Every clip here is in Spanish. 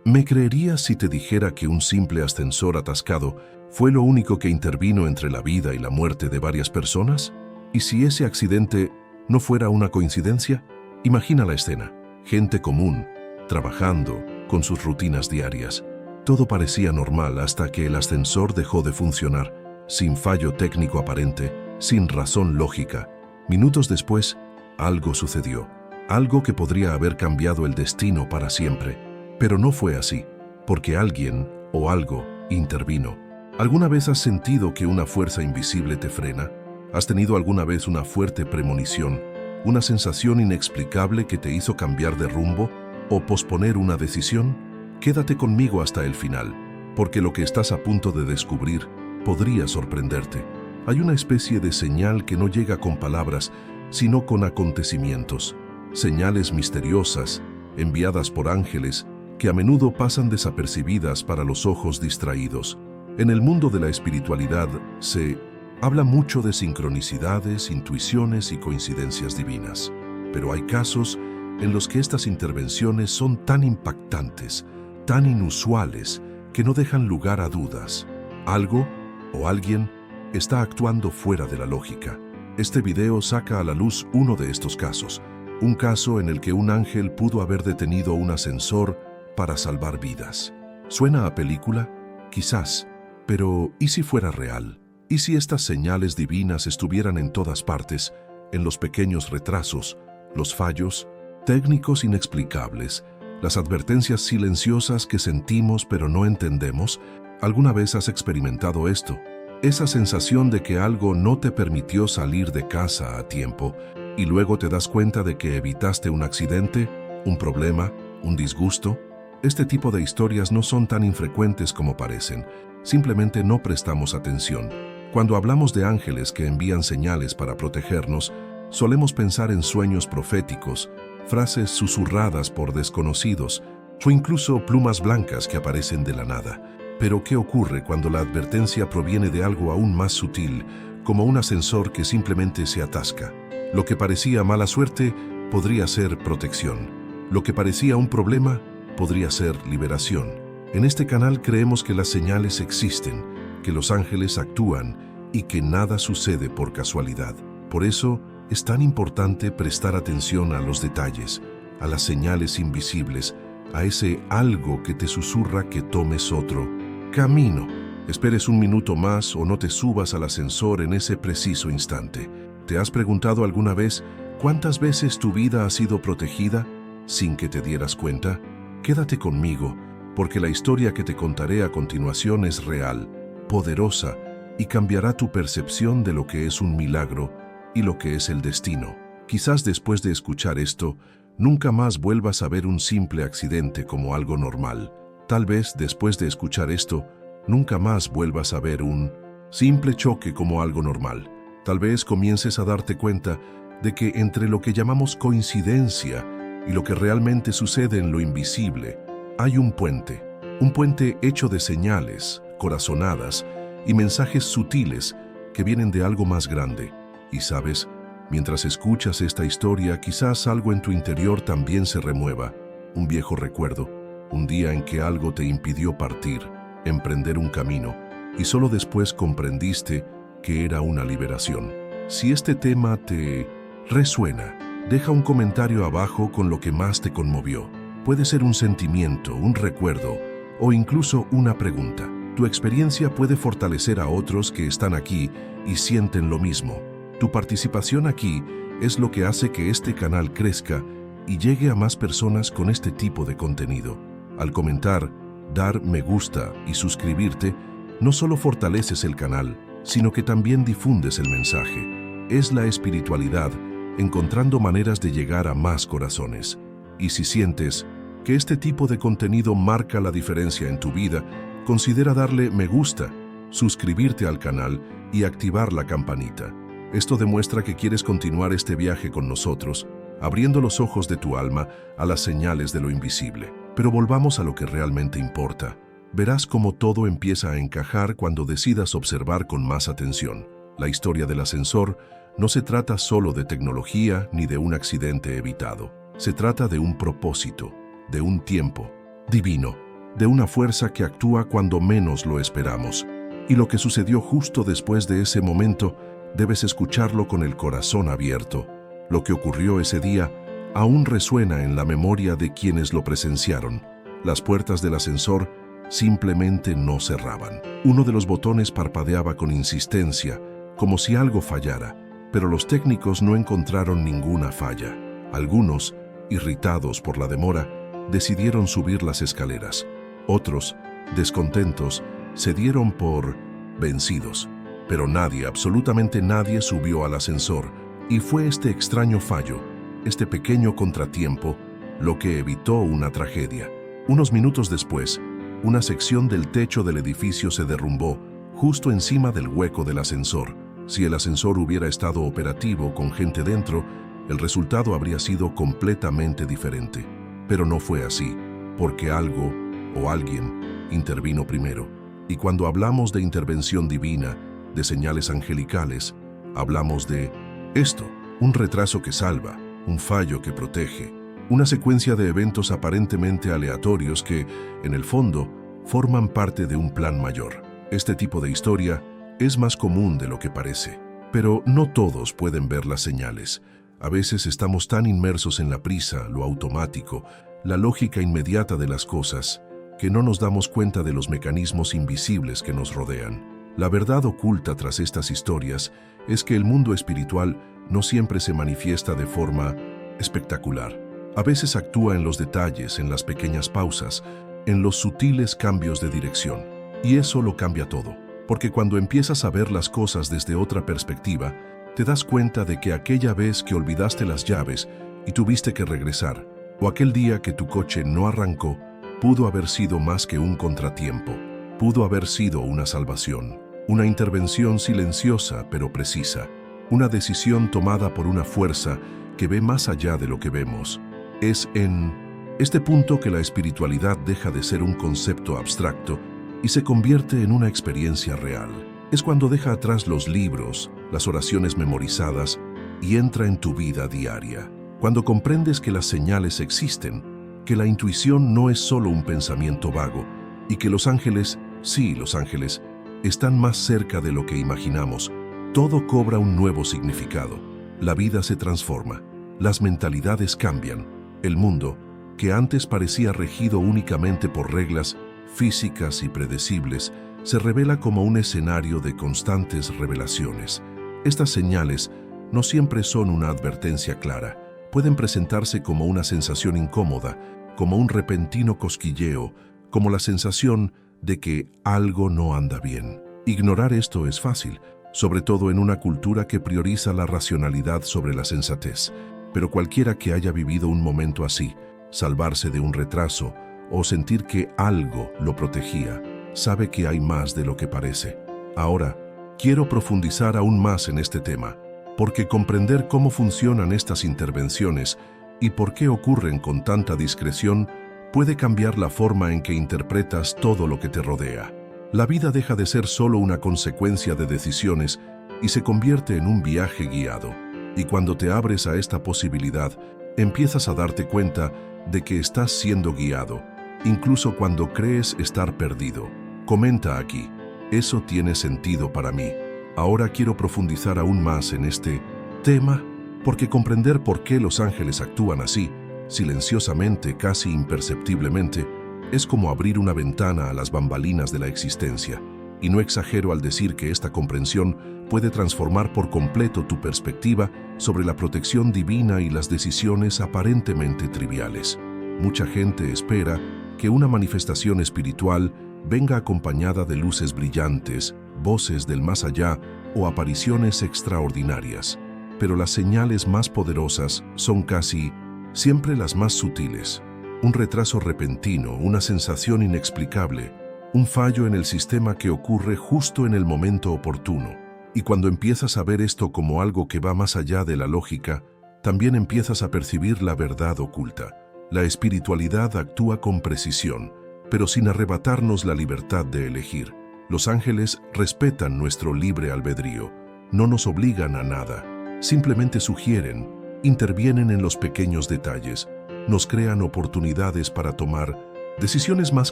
¿Me creerías si te dijera que un simple ascensor atascado fue lo único que intervino entre la vida y la muerte de varias personas? ¿Y si ese accidente no fuera una coincidencia? Imagina la escena. Gente común, trabajando, con sus rutinas diarias. Todo parecía normal hasta que el ascensor dejó de funcionar, sin fallo técnico aparente, sin razón lógica. Minutos después, algo sucedió. Algo que podría haber cambiado el destino para siempre. Pero no fue así, porque alguien o algo intervino. ¿Alguna vez has sentido que una fuerza invisible te frena? ¿Has tenido alguna vez una fuerte premonición, una sensación inexplicable que te hizo cambiar de rumbo o posponer una decisión? Quédate conmigo hasta el final, porque lo que estás a punto de descubrir podría sorprenderte. Hay una especie de señal que no llega con palabras, sino con acontecimientos. Señales misteriosas, enviadas por ángeles, que a menudo pasan desapercibidas para los ojos distraídos. En el mundo de la espiritualidad se habla mucho de sincronicidades, intuiciones y coincidencias divinas. Pero hay casos en los que estas intervenciones son tan impactantes, tan inusuales, que no dejan lugar a dudas. Algo o alguien está actuando fuera de la lógica. Este video saca a la luz uno de estos casos, un caso en el que un ángel pudo haber detenido un ascensor para salvar vidas. ¿Suena a película? Quizás, pero ¿y si fuera real? ¿Y si estas señales divinas estuvieran en todas partes, en los pequeños retrasos, los fallos técnicos inexplicables, las advertencias silenciosas que sentimos pero no entendemos? ¿Alguna vez has experimentado esto? Esa sensación de que algo no te permitió salir de casa a tiempo y luego te das cuenta de que evitaste un accidente, un problema, un disgusto. Este tipo de historias no son tan infrecuentes como parecen, simplemente no prestamos atención. Cuando hablamos de ángeles que envían señales para protegernos, solemos pensar en sueños proféticos, frases susurradas por desconocidos o incluso plumas blancas que aparecen de la nada. Pero ¿qué ocurre cuando la advertencia proviene de algo aún más sutil, como un ascensor que simplemente se atasca? Lo que parecía mala suerte podría ser protección. Lo que parecía un problema podría ser liberación. En este canal creemos que las señales existen, que los ángeles actúan y que nada sucede por casualidad. Por eso es tan importante prestar atención a los detalles, a las señales invisibles, a ese algo que te susurra que tomes otro camino. Esperes un minuto más o no te subas al ascensor en ese preciso instante. ¿Te has preguntado alguna vez cuántas veces tu vida ha sido protegida sin que te dieras cuenta? Quédate conmigo, porque la historia que te contaré a continuación es real, poderosa y cambiará tu percepción de lo que es un milagro y lo que es el destino. Quizás después de escuchar esto, nunca más vuelvas a ver un simple accidente como algo normal. Tal vez después de escuchar esto, nunca más vuelvas a ver un simple choque como algo normal. Tal vez comiences a darte cuenta de que entre lo que llamamos coincidencia y lo que realmente sucede en lo invisible, hay un puente hecho de señales, corazonadas y mensajes sutiles que vienen de algo más grande. Y sabes, mientras escuchas esta historia, quizás algo en tu interior también se remueva, un viejo recuerdo, un día en que algo te impidió partir, emprender un camino, y solo después comprendiste que era una liberación. Si este tema te resuena, deja un comentario abajo con lo que más te conmovió. Puede ser un sentimiento, un recuerdo o incluso una pregunta. Tu experiencia puede fortalecer a otros que están aquí y sienten lo mismo. Tu participación aquí es lo que hace que este canal crezca y llegue a más personas con este tipo de contenido. Al comentar, dar me gusta y suscribirte, no solo fortaleces el canal, sino que también difundes el mensaje. Es la espiritualidad encontrando maneras de llegar a más corazones. Y si sientes que este tipo de contenido marca la diferencia en tu vida, considera darle me gusta, suscribirte al canal y activar la campanita. Esto demuestra que quieres continuar este viaje con nosotros, abriendo los ojos de tu alma a las señales de lo invisible. Pero volvamos a lo que realmente importa. Verás cómo todo empieza a encajar cuando decidas observar con más atención. La historia del ascensor no se trata solo de tecnología ni de un accidente evitado. Se trata de un propósito, de un tiempo divino. de una fuerza que actúa cuando menos lo esperamos. Y lo que sucedió justo después de ese momento, debes escucharlo con el corazón abierto. Lo que ocurrió ese día aún resuena en la memoria de quienes lo presenciaron. Las puertas del ascensor simplemente no cerraban. Uno de los botones parpadeaba con insistencia, como si algo fallara, pero los técnicos no encontraron ninguna falla. Algunos, irritados por la demora, decidieron subir las escaleras. Otros, descontentos, se dieron por vencidos. Pero nadie, absolutamente nadie, subió al ascensor, y fue este extraño fallo, este pequeño contratiempo, lo que evitó una tragedia. Unos minutos después, una sección del techo del edificio se derrumbó justo encima del hueco del ascensor. Si el ascensor hubiera estado operativo con gente dentro, el resultado habría sido completamente diferente. Pero no fue así, porque algo o alguien intervino primero. Y cuando hablamos de intervención divina, de señales angelicales, hablamos de esto: un retraso que salva, un fallo que protege, una secuencia de eventos aparentemente aleatorios que, en el fondo, forman parte de un plan mayor. Este tipo de historia es más común de lo que parece, pero no todos pueden ver las señales. A veces estamos tan inmersos en la prisa, lo automático, la lógica inmediata de las cosas, que no nos damos cuenta de los mecanismos invisibles que nos rodean. La verdad oculta tras estas historias es que el mundo espiritual no siempre se manifiesta de forma espectacular. A veces actúa en los detalles, en las pequeñas pausas, en los sutiles cambios de dirección. Y eso lo cambia todo, porque cuando empiezas a ver las cosas desde otra perspectiva, te das cuenta de que aquella vez que olvidaste las llaves y tuviste que regresar, o aquel día que tu coche no arrancó, pudo haber sido más que un contratiempo. Pudo haber sido una salvación, una intervención silenciosa pero precisa, una decisión tomada por una fuerza que ve más allá de lo que vemos. Es en este punto que la espiritualidad deja de ser un concepto abstracto y se convierte en una experiencia real. Es cuando deja atrás los libros, las oraciones memorizadas y entra en tu vida diaria. Cuando comprendes que las señales existen, que la intuición no es solo un pensamiento vago y que los ángeles, sí, los ángeles, están más cerca de lo que imaginamos. Todo cobra un nuevo significado. La vida se transforma. Las mentalidades cambian. El mundo, que antes parecía regido únicamente por reglas físicas y predecibles, se revela como un escenario de constantes revelaciones. Estas señales no siempre son una advertencia clara. Pueden presentarse como una sensación incómoda, como un repentino cosquilleo, como la sensación de que algo no anda bien. Ignorar esto es fácil, sobre todo en una cultura que prioriza la racionalidad sobre la sensatez. Pero cualquiera que haya vivido un momento así, salvarse de un retraso o sentir que algo lo protegía, sabe que hay más de lo que parece. Ahora, quiero profundizar aún más en este tema, porque comprender cómo funcionan estas intervenciones y por qué ocurren con tanta discreción puede cambiar la forma en que interpretas todo lo que te rodea. La vida deja de ser solo una consecuencia de decisiones y se convierte en un viaje guiado. Y cuando te abres a esta posibilidad, empiezas a darte cuenta de que estás siendo guiado, incluso cuando crees estar perdido. Comenta aquí: eso tiene sentido para mí. Ahora quiero profundizar aún más en este tema, porque comprender por qué los ángeles actúan así, silenciosamente, casi imperceptiblemente, es como abrir una ventana a las bambalinas de la existencia. Y no exagero al decir que esta comprensión puede transformar por completo tu perspectiva sobre la protección divina y las decisiones aparentemente triviales. Mucha gente espera que una manifestación espiritual venga acompañada de luces brillantes, voces del más allá o apariciones extraordinarias. Pero las señales más poderosas son casi siempre las más sutiles. Un retraso repentino, una sensación inexplicable, un fallo en el sistema que ocurre justo en el momento oportuno. Y cuando empiezas a ver esto como algo que va más allá de la lógica, también empiezas a percibir la verdad oculta. La espiritualidad actúa con precisión, pero sin arrebatarnos la libertad de elegir. Los ángeles respetan nuestro libre albedrío, no nos obligan a nada, simplemente sugieren, intervienen en los pequeños detalles, nos crean oportunidades para tomar Decisiones más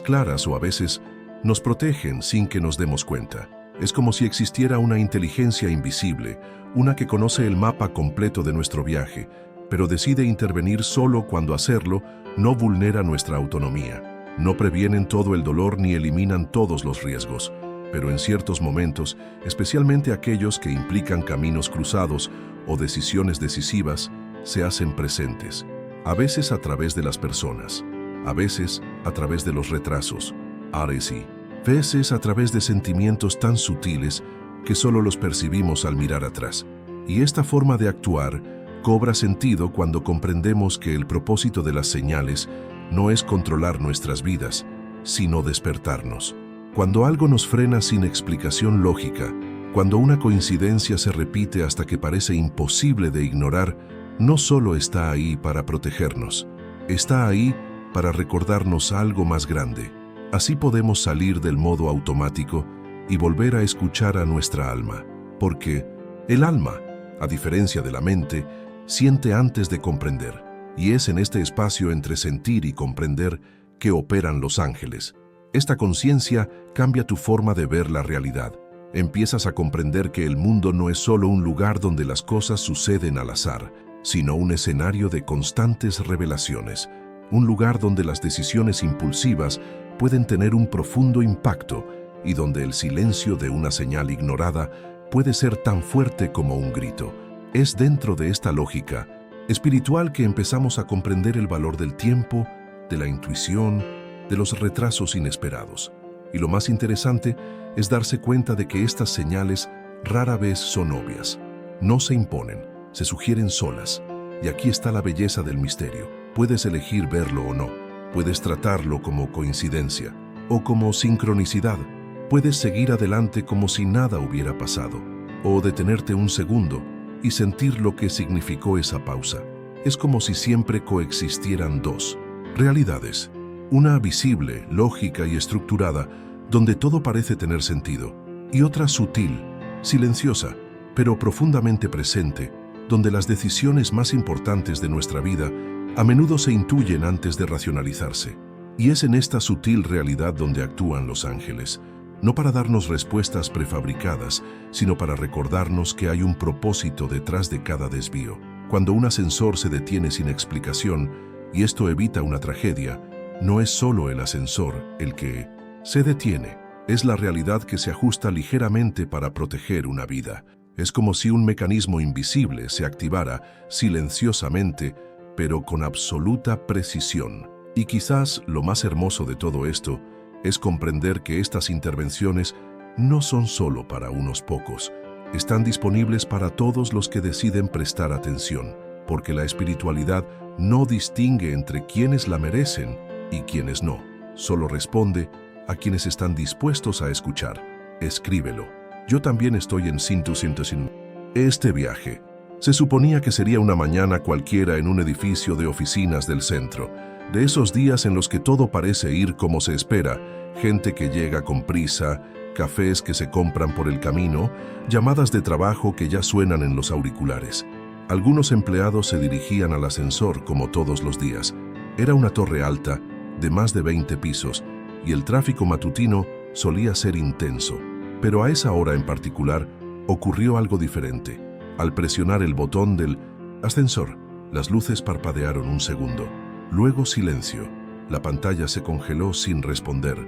claras o a veces nos protegen sin que nos demos cuenta. Es como si existiera una inteligencia invisible, una que conoce el mapa completo de nuestro viaje, pero decide intervenir solo cuando hacerlo no vulnera nuestra autonomía. No previenen todo el dolor ni eliminan todos los riesgos, pero en ciertos momentos, especialmente aquellos que implican caminos cruzados o decisiones decisivas, se hacen presentes, a veces a través de las personas, a veces a través de los retrasos, a veces a través de sentimientos tan sutiles que solo los percibimos al mirar atrás. Y esta forma de actuar cobra sentido cuando comprendemos que el propósito de las señales no es controlar nuestras vidas, sino despertarnos. Cuando algo nos frena sin explicación lógica, cuando una coincidencia se repite hasta que parece imposible de ignorar, no solo está ahí para protegernos, está ahí para recordarnos algo más grande. Así podemos salir del modo automático y volver a escuchar a nuestra alma, porque el alma, a diferencia de la mente, siente antes de comprender, y es en este espacio entre sentir y comprender que operan los ángeles. Esta conciencia cambia tu forma de ver la realidad. Empiezas a comprender que el mundo no es solo un lugar donde las cosas suceden al azar, sino un escenario de constantes revelaciones, un lugar donde las decisiones impulsivas pueden tener un profundo impacto y donde el silencio de una señal ignorada puede ser tan fuerte como un grito. Es dentro de esta lógica espiritual que empezamos a comprender el valor del tiempo, de la intuición, de los retrasos inesperados. Y lo más interesante es darse cuenta de que estas señales rara vez son obvias. No se imponen, se sugieren solas. Y aquí está la belleza del misterio. Puedes elegir verlo o no. Puedes tratarlo como coincidencia o como sincronicidad. Puedes seguir adelante como si nada hubiera pasado, o detenerte un segundo y sentir lo que significó esa pausa. Es como si siempre coexistieran dos realidades, una visible, lógica y estructurada, donde todo parece tener sentido, y otra sutil, silenciosa, pero profundamente presente, donde las decisiones más importantes de nuestra vida a menudo se intuyen antes de racionalizarse. Y es en esta sutil realidad donde actúan los ángeles, no para darnos respuestas prefabricadas, sino para recordarnos que hay un propósito detrás de cada desvío. Cuando un ascensor se detiene sin explicación, y esto evita una tragedia, no es solo el ascensor el que se detiene, es la realidad que se ajusta ligeramente para proteger una vida. Es como si un mecanismo invisible se activara silenciosamente, pero con absoluta precisión. Y quizás lo más hermoso de todo esto es comprender que estas intervenciones no son solo para unos pocos, están disponibles para todos los que deciden prestar atención, porque la espiritualidad no distingue entre quienes la merecen y quienes no, solo responde a quienes están dispuestos a escuchar. Escríbelo. Yo también estoy en Sintusintusin. Este viaje se suponía que sería una mañana cualquiera en un edificio de oficinas del centro, de esos días en los que todo parece ir como se espera, gente que llega con prisa, cafés que se compran por el camino, llamadas de trabajo que ya suenan en los auriculares. Algunos empleados se dirigían al ascensor como todos los días. Era una torre alta, de más de 20 pisos, y el tráfico matutino solía ser intenso. Pero a esa hora en particular ocurrió algo diferente. Al presionar el botón del ascensor, las luces parpadearon un segundo. Luego silencio. La pantalla se congeló sin responder.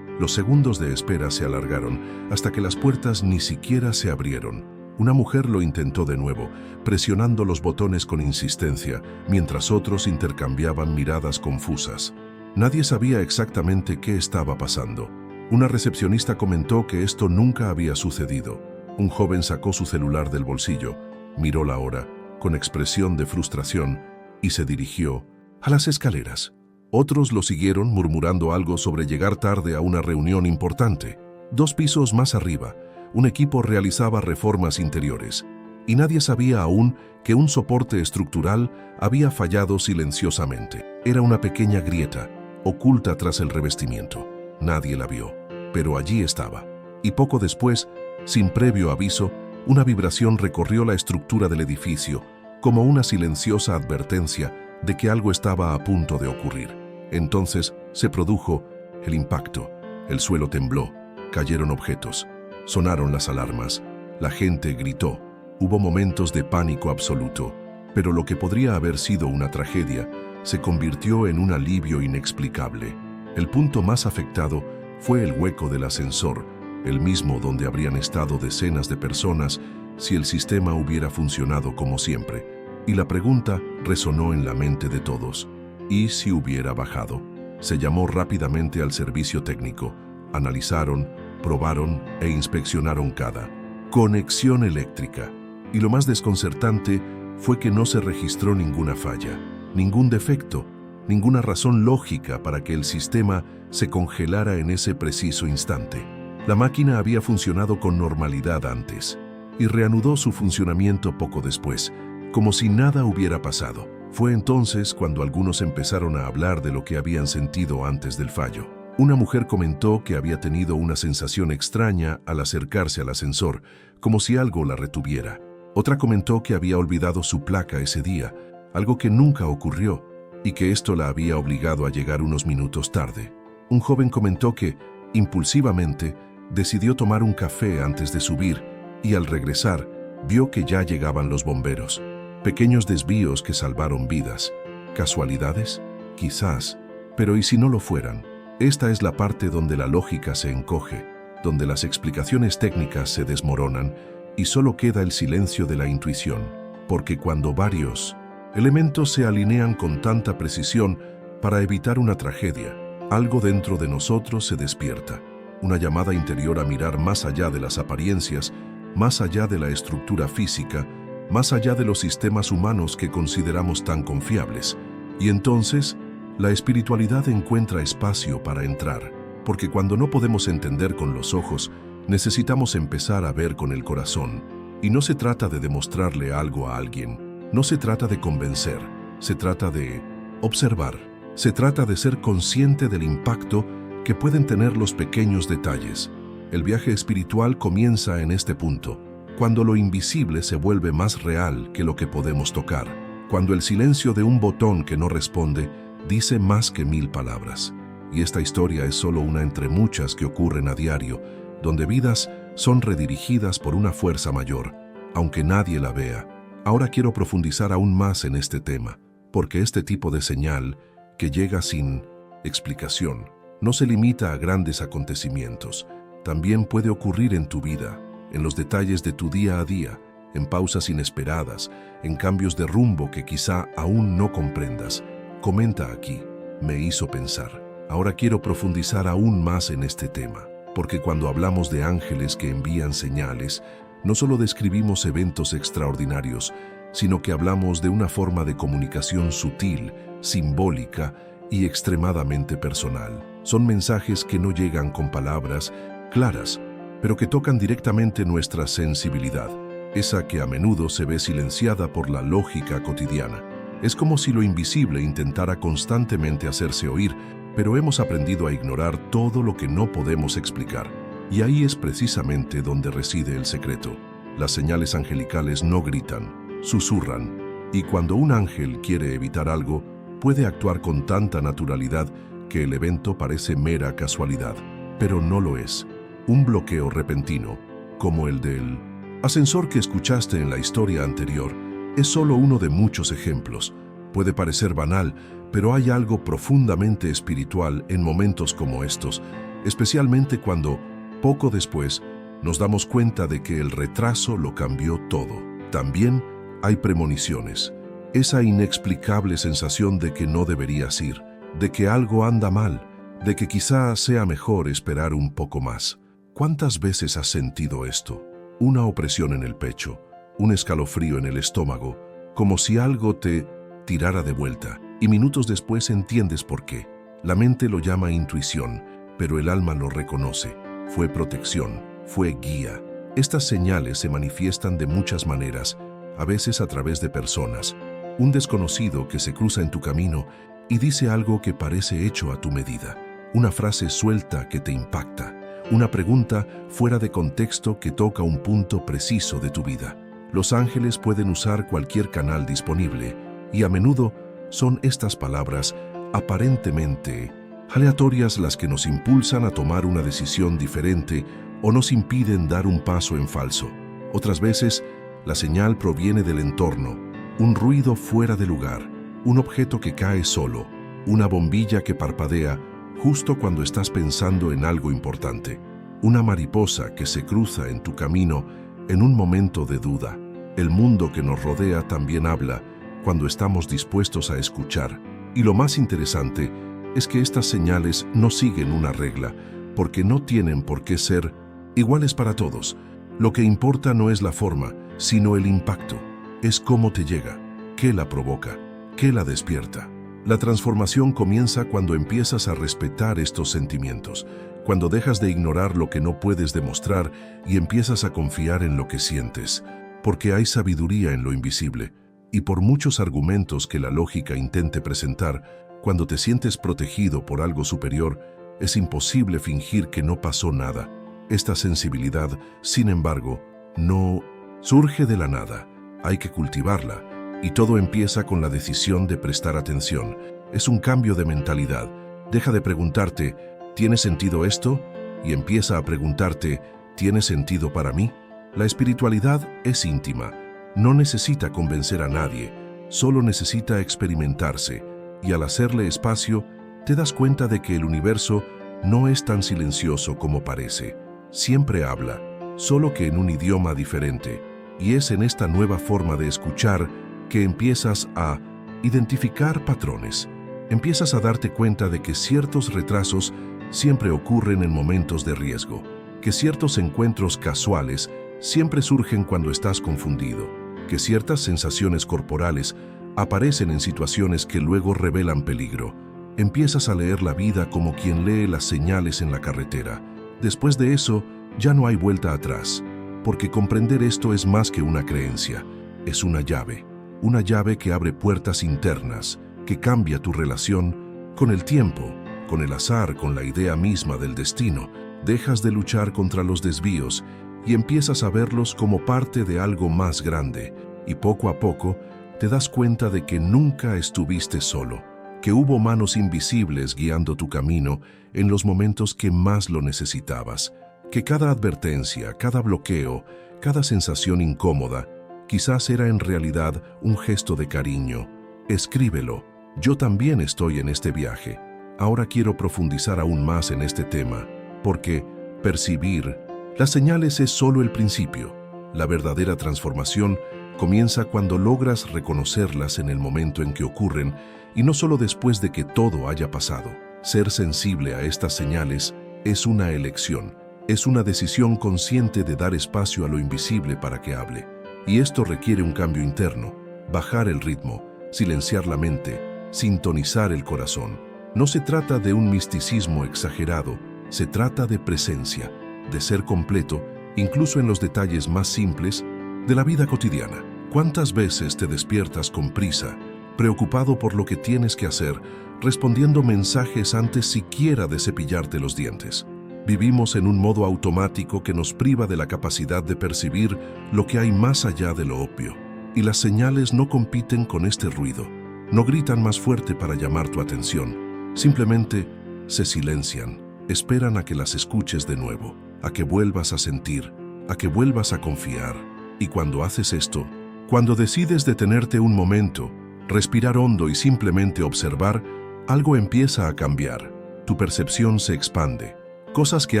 Los segundos de espera se alargaron hasta que las puertas ni siquiera se abrieron. Una mujer lo intentó de nuevo, presionando los botones con insistencia, mientras otros intercambiaban miradas confusas. Nadie sabía exactamente qué estaba pasando. Una recepcionista comentó que esto nunca había sucedido. Un joven sacó su celular del bolsillo, miró la hora, con expresión de frustración, y se dirigió a las escaleras. Otros lo siguieron murmurando algo sobre llegar tarde a una reunión importante. 2 pisos más arriba, un equipo realizaba reformas interiores, y nadie sabía aún que un soporte estructural había fallado silenciosamente. Era una pequeña grieta, oculta tras el revestimiento. Nadie la vio, pero allí estaba. Y poco después, sin previo aviso, una vibración recorrió la estructura del edificio, como una silenciosa advertencia de que algo estaba a punto de ocurrir. Entonces, se produjo el impacto. El suelo tembló, cayeron objetos, sonaron las alarmas, la gente gritó. Hubo momentos de pánico absoluto, pero lo que podría haber sido una tragedia se convirtió en un alivio inexplicable. El punto más afectado fue el hueco del ascensor, el mismo donde habrían estado decenas de personas si el sistema hubiera funcionado como siempre. Y la pregunta resonó en la mente de todos: ¿y si hubiera bajado? Se llamó rápidamente al servicio técnico. Analizaron, probaron e inspeccionaron cada conexión eléctrica. Y lo más desconcertante fue que no se registró ninguna falla, ningún defecto, ninguna razón lógica para que el sistema se congelara en ese preciso instante. La máquina había funcionado con normalidad antes y reanudó su funcionamiento poco después, como si nada hubiera pasado. Fue entonces cuando algunos empezaron a hablar de lo que habían sentido antes del fallo. Una mujer comentó que había tenido una sensación extraña al acercarse al ascensor, como si algo la retuviera. Otra comentó que había olvidado su placa ese día, algo que nunca ocurrió, y que esto la había obligado a llegar unos minutos tarde. Un joven comentó que, impulsivamente, decidió tomar un café antes de subir y al regresar vio que ya llegaban los bomberos. Pequeños desvíos que salvaron vidas. ¿Casualidades? Quizás. Pero ¿y si no lo fueran? Esta es la parte donde la lógica se encoge, donde las explicaciones técnicas se desmoronan y solo queda el silencio de la intuición. Porque cuando varios elementos se alinean con tanta precisión para evitar una tragedia, algo dentro de nosotros se despierta. Una llamada interior a mirar más allá de las apariencias, más allá de la estructura física, más allá de los sistemas humanos que consideramos tan confiables. Y entonces, la espiritualidad encuentra espacio para entrar, porque cuando no podemos entender con los ojos, necesitamos empezar a ver con el corazón. Y no se trata de demostrarle algo a alguien, no se trata de convencer, se trata de observar, se trata de ser consciente del impacto que pueden tener los pequeños detalles. El viaje espiritual comienza en este punto, cuando lo invisible se vuelve más real que lo que podemos tocar, cuando el silencio de un botón que no responde dice más que 1000 palabras. Y esta historia es solo una entre muchas que ocurren a diario, donde vidas son redirigidas por una fuerza mayor, aunque nadie la vea. Ahora quiero profundizar aún más en este tema, porque este tipo de señal, que llega sin explicación, no se limita a grandes acontecimientos. También puede ocurrir en tu vida, en los detalles de tu día a día, en pausas inesperadas, en cambios de rumbo que quizá aún no comprendas. Comenta aquí, me hizo pensar. Ahora quiero profundizar aún más en este tema, porque cuando hablamos de ángeles que envían señales, no solo describimos eventos extraordinarios, sino que hablamos de una forma de comunicación sutil, simbólica y extremadamente personal. Son mensajes que no llegan con palabras claras, pero que tocan directamente nuestra sensibilidad, esa que a menudo se ve silenciada por la lógica cotidiana. Es como si lo invisible intentara constantemente hacerse oír, pero hemos aprendido a ignorar todo lo que no podemos explicar. Y ahí es precisamente donde reside el secreto. Las señales angelicales no gritan, susurran, y cuando un ángel quiere evitar algo, puede actuar con tanta naturalidad que el evento parece mera casualidad, pero no lo es. Un bloqueo repentino, como el del ascensor que escuchaste en la historia anterior, es solo uno de muchos ejemplos. Puede parecer banal, pero hay algo profundamente espiritual en momentos como estos, especialmente cuando, poco después, nos damos cuenta de que el retraso lo cambió todo. También hay premoniciones, esa inexplicable sensación de que no deberías ir, de que algo anda mal, de que quizá sea mejor esperar un poco más. ¿Cuántas veces has sentido esto? Una opresión en el pecho, un escalofrío en el estómago, como si algo te tirara de vuelta, y minutos después entiendes por qué. La mente lo llama intuición, pero el alma lo reconoce. Fue protección, fue guía. Estas señales se manifiestan de muchas maneras, a veces a través de personas. Un desconocido que se cruza en tu camino y dice algo que parece hecho a tu medida. Una frase suelta que te impacta. Una pregunta fuera de contexto que toca un punto preciso de tu vida. Los ángeles pueden usar cualquier canal disponible y a menudo son estas palabras aparentemente aleatorias las que nos impulsan a tomar una decisión diferente o nos impiden dar un paso en falso. Otras veces, la señal proviene del entorno, un ruido fuera de lugar, un objeto que cae solo, una bombilla que parpadea justo cuando estás pensando en algo importante, una mariposa que se cruza en tu camino en un momento de duda. El mundo que nos rodea también habla cuando estamos dispuestos a escuchar. Y lo más interesante es que estas señales no siguen una regla, porque no tienen por qué ser iguales para todos. Lo que importa no es la forma, sino el impacto. Es cómo te llega, qué la provoca, qué la despierta. La transformación comienza cuando empiezas a respetar estos sentimientos, cuando dejas de ignorar lo que no puedes demostrar y empiezas a confiar en lo que sientes, porque hay sabiduría en lo invisible, y por muchos argumentos que la lógica intente presentar, cuando te sientes protegido por algo superior, es imposible fingir que no pasó nada. Esta sensibilidad, sin embargo, no surge de la nada, hay que cultivarla. Y todo empieza con la decisión de prestar atención. Es un cambio de mentalidad. Deja de preguntarte, ¿tiene sentido esto? Y empieza a preguntarte, ¿tiene sentido para mí? La espiritualidad es íntima. No necesita convencer a nadie, solo necesita experimentarse. Y al hacerle espacio, te das cuenta de que el universo no es tan silencioso como parece. Siempre habla, solo que en un idioma diferente. Y es en esta nueva forma de escuchar que empiezas a identificar patrones. Empiezas a darte cuenta de que ciertos retrasos siempre ocurren en momentos de riesgo, que ciertos encuentros casuales siempre surgen cuando estás confundido, que ciertas sensaciones corporales aparecen en situaciones que luego revelan peligro. Empiezas a leer la vida como quien lee las señales en la carretera. Después de eso, ya no hay vuelta atrás, porque comprender esto es más que una creencia, es una llave. Una llave que abre puertas internas, que cambia tu relación con el tiempo, con el azar, con la idea misma del destino. Dejas de luchar contra los desvíos y empiezas a verlos como parte de algo más grande. Y poco a poco te das cuenta de que nunca estuviste solo, que hubo manos invisibles guiando tu camino en los momentos que más lo necesitabas, que cada advertencia, cada bloqueo, cada sensación incómoda, quizás era en realidad un gesto de cariño. Escríbelo. Yo también estoy en este viaje. Ahora quiero profundizar aún más en este tema, porque percibir las señales es solo el principio. La verdadera transformación comienza cuando logras reconocerlas en el momento en que ocurren y no solo después de que todo haya pasado. Ser sensible a estas señales es una elección, es una decisión consciente de dar espacio a lo invisible para que hable. Y esto requiere un cambio interno, bajar el ritmo, silenciar la mente, sintonizar el corazón. No se trata de un misticismo exagerado, se trata de presencia, de ser completo, incluso en los detalles más simples de la vida cotidiana. ¿Cuántas veces te despiertas con prisa, preocupado por lo que tienes que hacer, respondiendo mensajes antes siquiera de cepillarte los dientes? Vivimos en un modo automático que nos priva de la capacidad de percibir lo que hay más allá de lo obvio. Y las señales no compiten con este ruido, no gritan más fuerte para llamar tu atención, simplemente se silencian, esperan a que las escuches de nuevo, a que vuelvas a sentir, a que vuelvas a confiar. Y cuando haces esto, cuando decides detenerte un momento, respirar hondo y simplemente observar, algo empieza a cambiar. Tu percepción se expande. Cosas que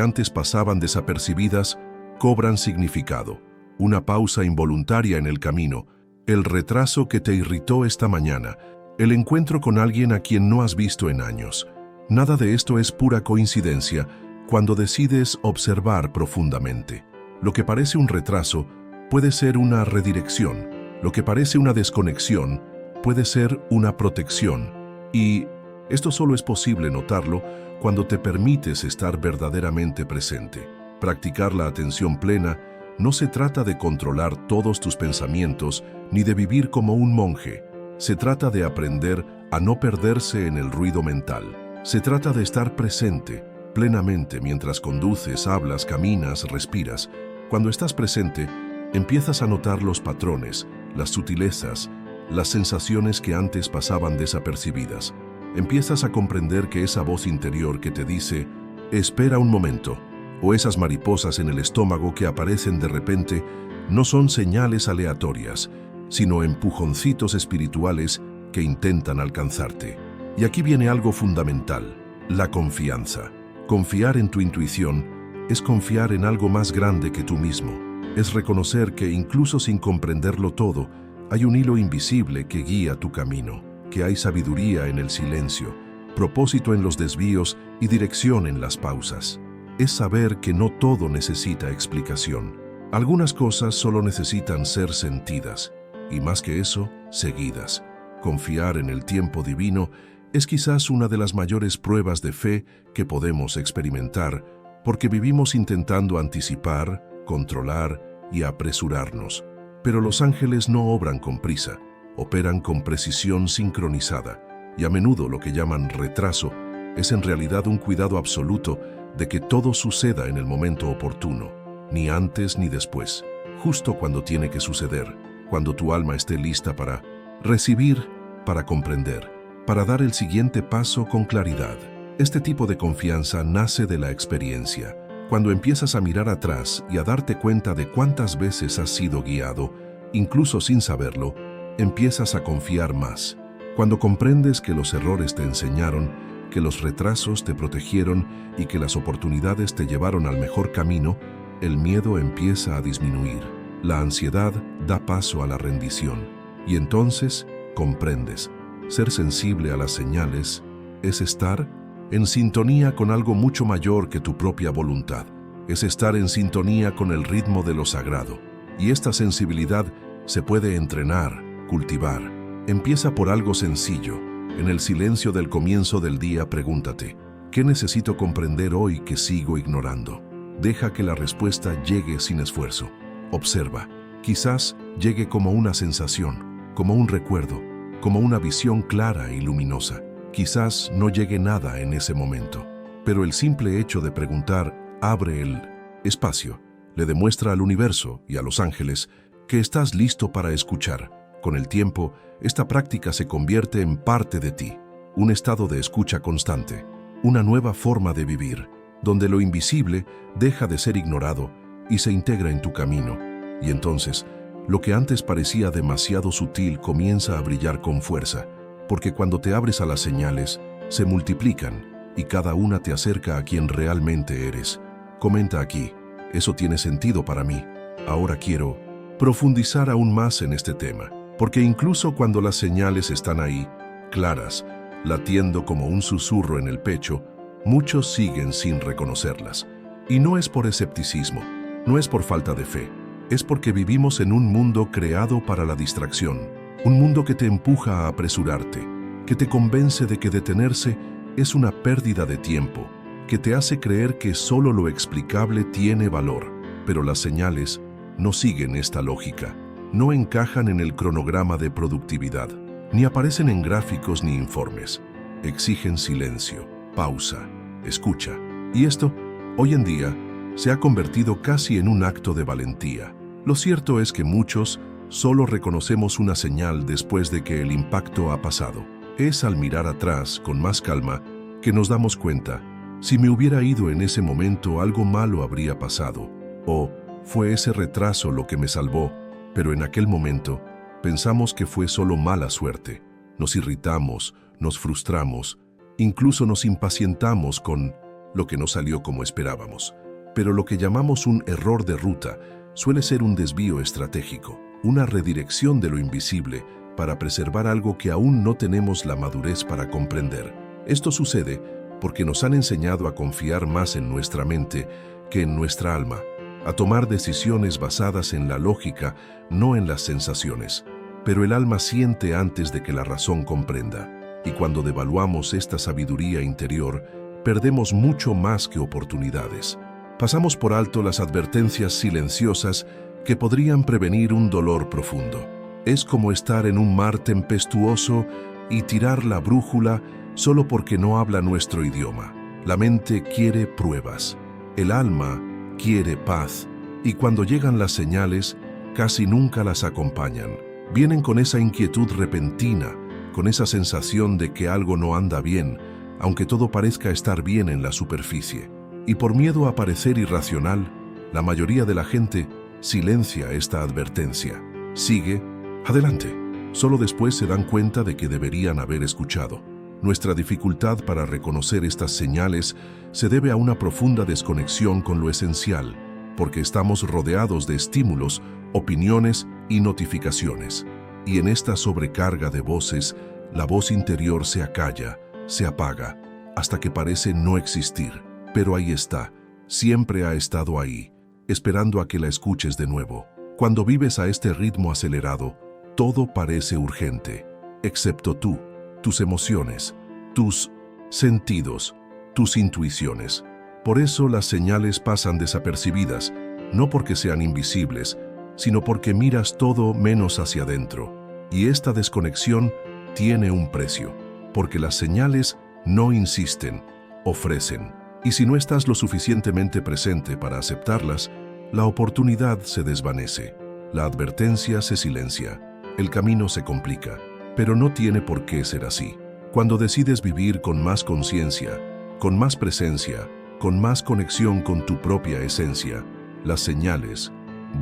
antes pasaban desapercibidas cobran significado. Una pausa involuntaria en el camino, el retraso que te irritó esta mañana, el encuentro con alguien a quien no has visto en años. Nada de esto es pura coincidencia cuando decides observar profundamente. Lo que parece un retraso puede ser una redirección. Lo que parece una desconexión puede ser una protección. Y esto solo es posible notarlo cuando te permites estar verdaderamente presente. Practicar la atención plena no se trata de controlar todos tus pensamientos ni de vivir como un monje. Se trata de aprender a no perderse en el ruido mental. Se trata de estar presente plenamente mientras conduces, hablas, caminas, respiras. Cuando estás presente, empiezas a notar los patrones, las sutilezas, las sensaciones que antes pasaban desapercibidas. empiezas a comprender que esa voz interior que te dice, espera un momento, o esas mariposas en el estómago que aparecen de repente, no son señales aleatorias, sino empujoncitos espirituales que intentan alcanzarte. Y aquí viene algo fundamental, la confianza. Confiar en tu intuición es confiar en algo más grande que tú mismo. Es reconocer que incluso sin comprenderlo todo, hay un hilo invisible que guía tu camino, que hay sabiduría en el silencio, propósito en los desvíos y dirección en las pausas. Es saber que no todo necesita explicación. Algunas cosas solo necesitan ser sentidas, y más que eso, seguidas. Confiar en el tiempo divino es quizás una de las mayores pruebas de fe que podemos experimentar, porque vivimos intentando anticipar, controlar y apresurarnos. Pero los ángeles no obran con prisa, operan con precisión sincronizada, y a menudo lo que llaman retraso es en realidad un cuidado absoluto de que todo suceda en el momento oportuno, ni antes ni después, justo cuando tiene que suceder, cuando tu alma esté lista para recibir, para comprender, para dar el siguiente paso con claridad. Este tipo de confianza nace de la experiencia. Cuando empiezas a mirar atrás y a darte cuenta de cuántas veces has sido guiado, incluso sin saberlo, empiezas a confiar más. Cuando comprendes que los errores te enseñaron, que los retrasos te protegieron y que las oportunidades te llevaron al mejor camino, el miedo empieza a disminuir. La ansiedad da paso a la rendición. Y entonces comprendes. Ser sensible a las señales es estar en sintonía con algo mucho mayor que tu propia voluntad. Es estar en sintonía con el ritmo de lo sagrado. Y esta sensibilidad se puede entrenar, cultivar. Empieza por algo sencillo. En el silencio del comienzo del día, pregúntate, ¿qué necesito comprender hoy que sigo ignorando? Deja que la respuesta llegue sin esfuerzo. Observa. Quizás llegue como una sensación, como un recuerdo, como una visión clara y luminosa. Quizás no llegue nada en ese momento, pero el simple hecho de preguntar abre el espacio, le demuestra al universo y a los ángeles que estás listo para escuchar. Con el tiempo, esta práctica se convierte en parte de ti, un estado de escucha constante, una nueva forma de vivir, donde lo invisible deja de ser ignorado y se integra en tu camino, y entonces, lo que antes parecía demasiado sutil comienza a brillar con fuerza, porque cuando te abres a las señales, se multiplican y cada una te acerca a quien realmente eres. Comenta aquí, eso tiene sentido para mí. Ahora quiero profundizar aún más en este tema, porque incluso cuando las señales están ahí, claras, latiendo como un susurro en el pecho, muchos siguen sin reconocerlas. Y no es por escepticismo, no es por falta de fe, es porque vivimos en un mundo creado para la distracción, un mundo que te empuja a apresurarte, que te convence de que detenerse es una pérdida de tiempo, que te hace creer que solo lo explicable tiene valor, pero las señales no siguen esta lógica, no encajan en el cronograma de productividad, ni aparecen en gráficos ni informes. Exigen silencio, pausa, escucha. Y esto, hoy en día, se ha convertido casi en un acto de valentía. Lo cierto es que muchos solo reconocemos una señal después de que el impacto ha pasado. Es al mirar atrás con más calma que nos damos cuenta, si me hubiera ido en ese momento algo malo habría pasado, o fue ese retraso lo que me salvó, pero en aquel momento pensamos que fue solo mala suerte. Nos irritamos, nos frustramos, incluso nos impacientamos con lo que no salió como esperábamos. Pero lo que llamamos un error de ruta suele ser un desvío estratégico, una redirección de lo invisible para preservar algo que aún no tenemos la madurez para comprender. Esto sucede porque nos han enseñado a confiar más en nuestra mente que en nuestra alma, a tomar decisiones basadas en la lógica, no en las sensaciones. Pero el alma siente antes de que la razón comprenda, y cuando devaluamos esta sabiduría interior, perdemos mucho más que oportunidades. Pasamos por alto las advertencias silenciosas que podrían prevenir un dolor profundo. Es como estar en un mar tempestuoso y tirar la brújula solo porque no habla nuestro idioma. La mente quiere pruebas, el alma quiere paz, y cuando llegan las señales, casi nunca las acompañan. Vienen con esa inquietud repentina, con esa sensación de que algo no anda bien, aunque todo parezca estar bien en la superficie. Y por miedo a parecer irracional, la mayoría de la gente silencia esta advertencia. Sigue adelante. Solo después se dan cuenta de que deberían haber escuchado. Nuestra dificultad para reconocer estas señales se debe a una profunda desconexión con lo esencial, porque estamos rodeados de estímulos, opiniones y notificaciones. Y en esta sobrecarga de voces, la voz interior se acalla, se apaga, hasta que parece no existir. Pero ahí está, siempre ha estado ahí, esperando a que la escuches de nuevo. Cuando vives a este ritmo acelerado, todo parece urgente, excepto tú, tus emociones, tus sentidos, tus intuiciones. Por eso las señales pasan desapercibidas, no porque sean invisibles, sino porque miras todo menos hacia adentro. Y esta desconexión tiene un precio, porque las señales no insisten, ofrecen. Y si no estás lo suficientemente presente para aceptarlas, la oportunidad se desvanece, la advertencia se silencia, el camino se complica. Pero no tiene por qué ser así. Cuando decides vivir con más conciencia, con más presencia, con más conexión con tu propia esencia, las señales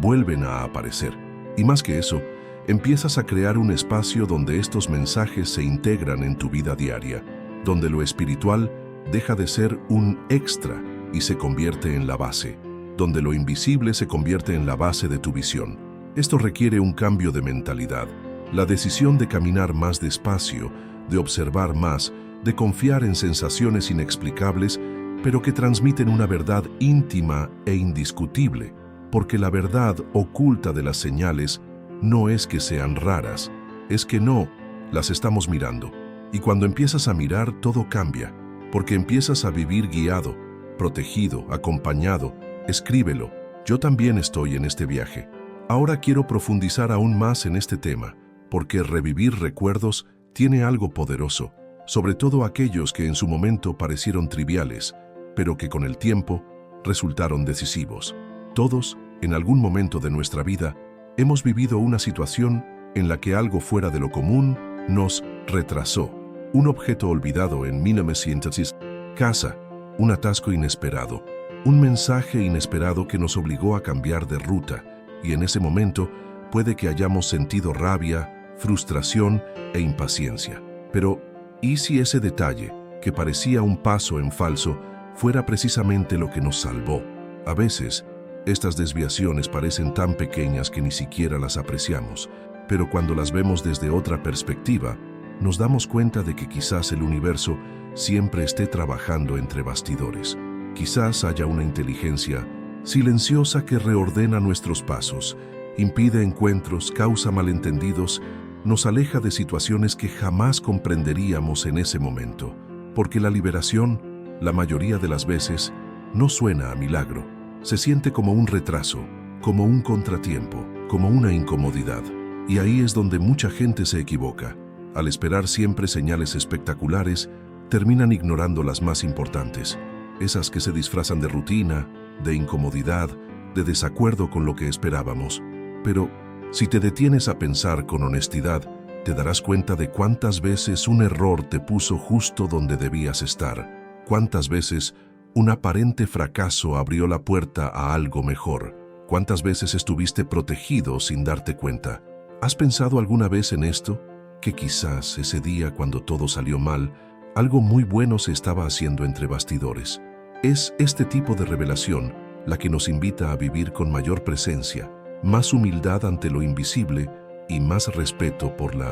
vuelven a aparecer. Y más que eso, empiezas a crear un espacio donde estos mensajes se integran en tu vida diaria, donde lo espiritual deja de ser un extra y se convierte en la base, donde lo invisible se convierte en la base de tu visión. Esto requiere un cambio de mentalidad, la decisión de caminar más despacio, de observar más, de confiar en sensaciones inexplicables, pero que transmiten una verdad íntima e indiscutible, porque la verdad oculta de las señales no es que sean raras, es que no las estamos mirando. Y cuando empiezas a mirar, todo cambia, porque empiezas a vivir guiado, protegido, acompañado. Escríbelo, yo también estoy en este viaje. Ahora quiero profundizar aún más en este tema, porque revivir recuerdos tiene algo poderoso, sobre todo aquellos que en su momento parecieron triviales, pero que con el tiempo resultaron decisivos. Todos, en algún momento de nuestra vida, hemos vivido una situación en la que algo fuera de lo común nos retrasó. Un objeto olvidado en 1900, casa, un atasco inesperado, un mensaje inesperado que nos obligó a cambiar de ruta, y en ese momento puede que hayamos sentido rabia, frustración e impaciencia. Pero, ¿y si ese detalle, que parecía un paso en falso, fuera precisamente lo que nos salvó? A veces, estas desviaciones parecen tan pequeñas que ni siquiera las apreciamos, pero cuando las vemos desde otra perspectiva, nos damos cuenta de que quizás el universo siempre esté trabajando entre bastidores. Quizás haya una inteligencia silenciosa que reordena nuestros pasos, impide encuentros, causa malentendidos, nos aleja de situaciones que jamás comprenderíamos en ese momento, porque la liberación, la mayoría de las veces, no suena a milagro, se siente como un retraso, como un contratiempo, como una incomodidad. Y ahí es donde mucha gente se equivoca. Al esperar siempre señales espectaculares, terminan ignorando las más importantes, esas que se disfrazan de rutina, de incomodidad, de desacuerdo con lo que esperábamos. Pero, si te detienes a pensar con honestidad, te darás cuenta de cuántas veces un error te puso justo donde debías estar, cuántas veces un aparente fracaso abrió la puerta a algo mejor, cuántas veces estuviste protegido sin darte cuenta. ¿Has pensado alguna vez en esto? Que quizás ese día cuando todo salió mal, algo muy bueno se estaba haciendo entre bastidores. Es este tipo de revelación la que nos invita a vivir con mayor presencia, más humildad ante lo invisible y más respeto por la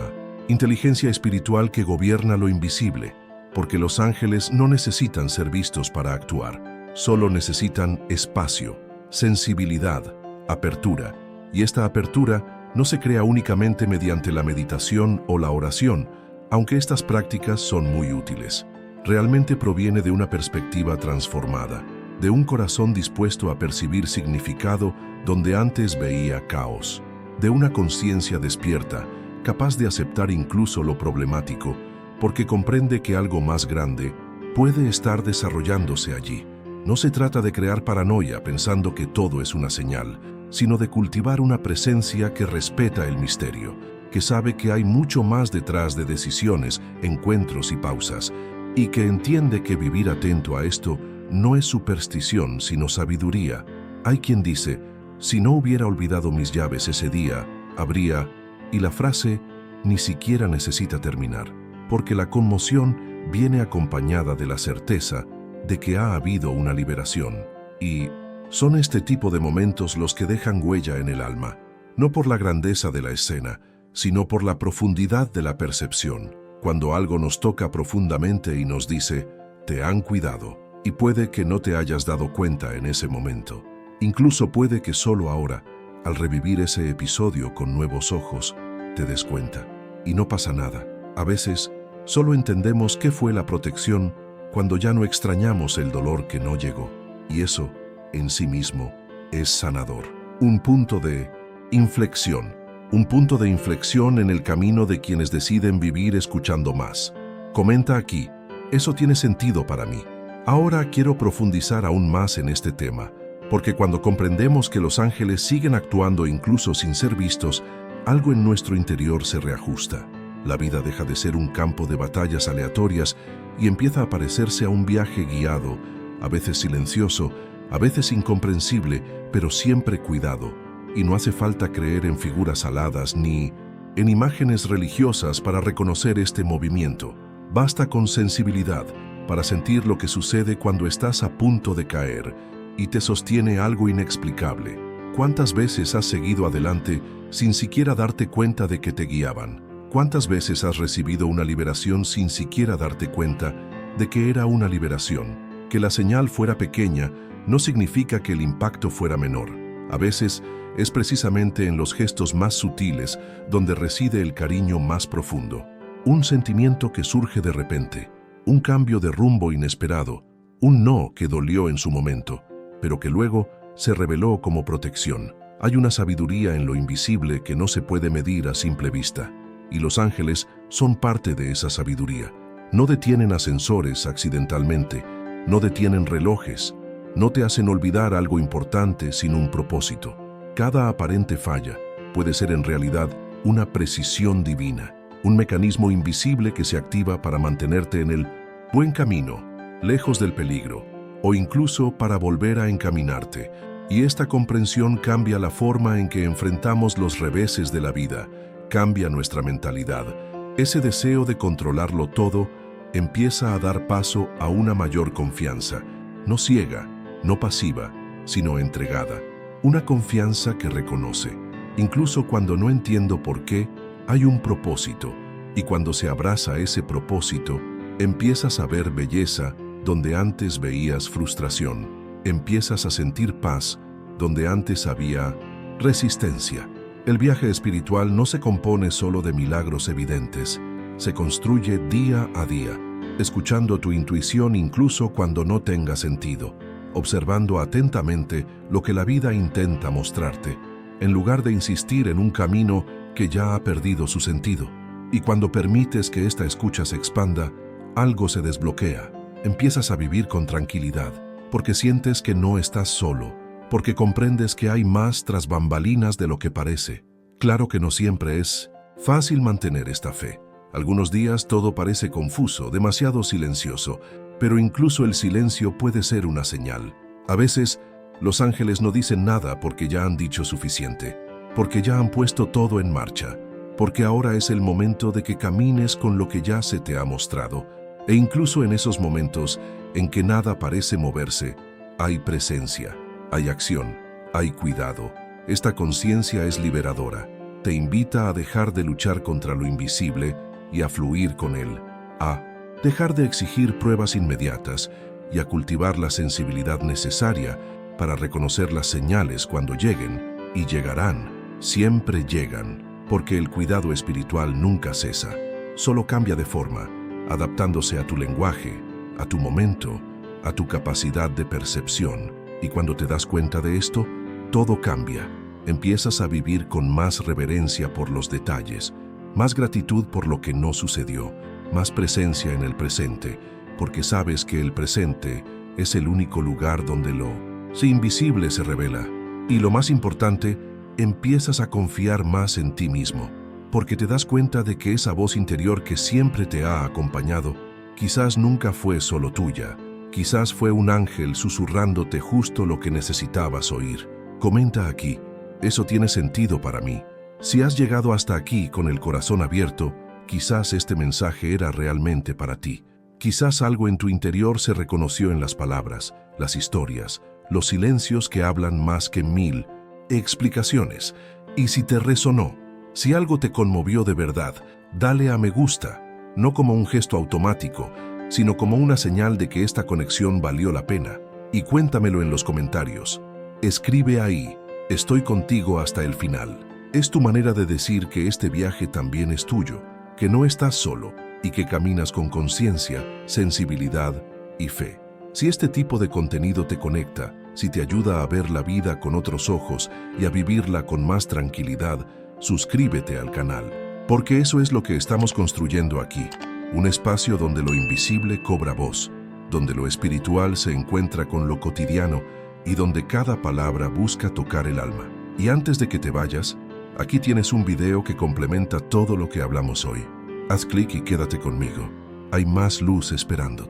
inteligencia espiritual que gobierna lo invisible, porque los ángeles no necesitan ser vistos para actuar, solo necesitan espacio, sensibilidad, apertura, y esta apertura no se crea únicamente mediante la meditación o la oración, aunque estas prácticas son muy útiles. Realmente proviene de una perspectiva transformada, de un corazón dispuesto a percibir significado donde antes veía caos, de una conciencia despierta, capaz de aceptar incluso lo problemático, porque comprende que algo más grande puede estar desarrollándose allí. No se trata de crear paranoia pensando que todo es una señal, sino de cultivar una presencia que respeta el misterio. que sabe que hay mucho más detrás de decisiones, encuentros y pausas, y que entiende que vivir atento a esto no es superstición, sino sabiduría. Hay quien dice, si no hubiera olvidado mis llaves ese día, habría... Y la frase ni siquiera necesita terminar, porque la conmoción viene acompañada de la certeza de que ha habido una liberación. Y son este tipo de momentos los que dejan huella en el alma, no por la grandeza de la escena, sino por la profundidad de la percepción. Cuando algo nos toca profundamente y nos dice, te han cuidado, y puede que no te hayas dado cuenta en ese momento. Incluso puede que solo ahora, al revivir ese episodio con nuevos ojos, te des cuenta. Y no pasa nada. A veces, solo entendemos qué fue la protección cuando ya no extrañamos el dolor que no llegó. Y eso, en sí mismo, es sanador. Un punto de inflexión. Un punto de inflexión en el camino de quienes deciden vivir escuchando más. Comenta aquí, eso tiene sentido para mí. Ahora quiero profundizar aún más en este tema, porque cuando comprendemos que los ángeles siguen actuando incluso sin ser vistos, algo en nuestro interior se reajusta. La vida deja de ser un campo de batallas aleatorias y empieza a parecerse a un viaje guiado, a veces silencioso, a veces incomprensible, pero siempre cuidado. Y no hace falta creer en figuras aladas ni en imágenes religiosas para reconocer este movimiento. Basta con sensibilidad para sentir lo que sucede cuando estás a punto de caer y te sostiene algo inexplicable. ¿Cuántas veces has seguido adelante sin siquiera darte cuenta de que te guiaban? ¿Cuántas veces has recibido una liberación sin siquiera darte cuenta de que era una liberación? Que la señal fuera pequeña no significa que el impacto fuera menor. A veces es precisamente en los gestos más sutiles donde reside el cariño más profundo. Un sentimiento que surge de repente, un cambio de rumbo inesperado, un no que dolió en su momento, pero que luego se reveló como protección. Hay una sabiduría en lo invisible que no se puede medir a simple vista, y los ángeles son parte de esa sabiduría. No detienen ascensores accidentalmente, no detienen relojes, no te hacen olvidar algo importante sin un propósito. Cada aparente falla puede ser en realidad una precisión divina, un mecanismo invisible que se activa para mantenerte en el buen camino, lejos del peligro, o incluso para volver a encaminarte. Y esta comprensión cambia la forma en que enfrentamos los reveses de la vida, cambia nuestra mentalidad. Ese deseo de controlarlo todo empieza a dar paso a una mayor confianza, no ciega, no pasiva, sino entregada. Una confianza que reconoce, incluso cuando no entiendo por qué, hay un propósito, y cuando se abraza ese propósito, empiezas a ver belleza donde antes veías frustración, empiezas a sentir paz donde antes había resistencia. El viaje espiritual no se compone solo de milagros evidentes, se construye día a día, escuchando tu intuición incluso cuando no tenga sentido, observando atentamente lo que la vida intenta mostrarte, en lugar de insistir en un camino que ya ha perdido su sentido. Y cuando permites que esta escucha se expanda, algo se desbloquea. Empiezas a vivir con tranquilidad, porque sientes que no estás solo, porque comprendes que hay más tras bambalinas de lo que parece. Claro que no siempre es fácil mantener esta fe. Algunos días todo parece confuso, demasiado silencioso, pero incluso el silencio puede ser una señal. A veces, los ángeles no dicen nada porque ya han dicho suficiente, porque ya han puesto todo en marcha, porque ahora es el momento de que camines con lo que ya se te ha mostrado. E incluso en esos momentos en que nada parece moverse, hay presencia, hay acción, hay cuidado. Esta conciencia es liberadora. Te invita a dejar de luchar contra lo invisible y a fluir con él, a dejar de exigir pruebas inmediatas y a cultivar la sensibilidad necesaria para reconocer las señales cuando lleguen, y llegarán, siempre llegan, porque el cuidado espiritual nunca cesa, solo cambia de forma, adaptándose a tu lenguaje, a tu momento, a tu capacidad de percepción. Y cuando te das cuenta de esto, todo cambia. Empiezas a vivir con más reverencia por los detalles, más gratitud por lo que no sucedió, más presencia en el presente, porque sabes que el presente es el único lugar donde lo invisible se revela. Y lo más importante, empiezas a confiar más en ti mismo. porque te das cuenta de que esa voz interior que siempre te ha acompañado, quizás nunca fue solo tuya, quizás fue un ángel susurrándote justo lo que necesitabas oír. Comenta aquí, eso tiene sentido para mí. Si has llegado hasta aquí con el corazón abierto, quizás este mensaje era realmente para ti. Quizás algo en tu interior se reconoció en las palabras, las historias, los silencios que hablan más que 1000 explicaciones. Y si te resonó, si algo te conmovió de verdad, dale a me gusta, no como un gesto automático, sino como una señal de que esta conexión valió la pena. Y cuéntamelo en los comentarios. Escribe ahí, estoy contigo hasta el final. Es tu manera de decir que este viaje también es tuyo, que no estás solo y que caminas con conciencia, sensibilidad y fe. Si este tipo de contenido te conecta, si te ayuda a ver la vida con otros ojos y a vivirla con más tranquilidad, suscríbete al canal, porque eso es lo que estamos construyendo aquí, un espacio donde lo invisible cobra voz, donde lo espiritual se encuentra con lo cotidiano y donde cada palabra busca tocar el alma. Y antes de que te vayas, aquí tienes un video que complementa todo lo que hablamos hoy. Haz clic y quédate conmigo. Hay más luz esperando.